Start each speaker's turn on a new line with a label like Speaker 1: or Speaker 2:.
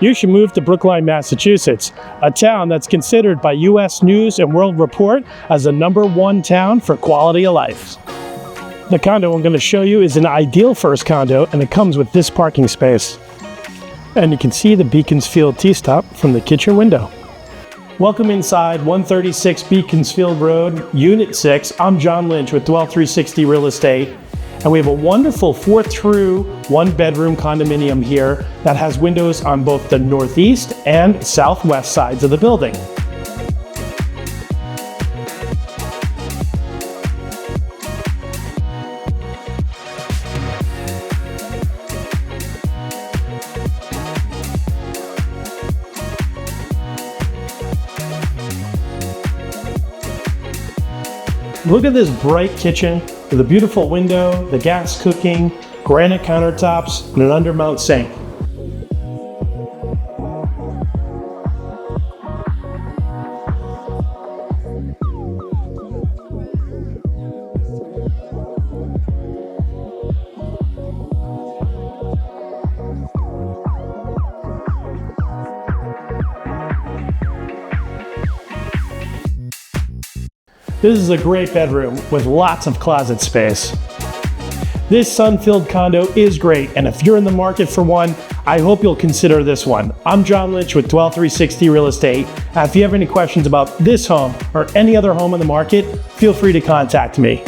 Speaker 1: you should move to Brookline, Massachusetts, a town that's considered by U.S. News and World Report as the #1 town for quality of life. The condo I'm going to show you is an ideal first condo, and it comes with this parking space. And you can see the Beaconsfield T stop from the kitchen window. Welcome inside 136 Beaconsfield Road, Unit 6. I'm John Lynch with Dwell360 Real Estate. And we have a wonderful 4-through 1-bedroom condominium here that has windows on both the northeast and southwest sides of the building. Look at this bright kitchen with a beautiful window, the gas cooking, granite countertops, and an undermount sink. This is a great bedroom with lots of closet space. This sun-filled condo is great, and if you're in the market for one, I hope you'll consider this one. I'm John Lynch with Dwell360 Real Estate. If you have any questions about this home or any other home in the market, feel free to contact me.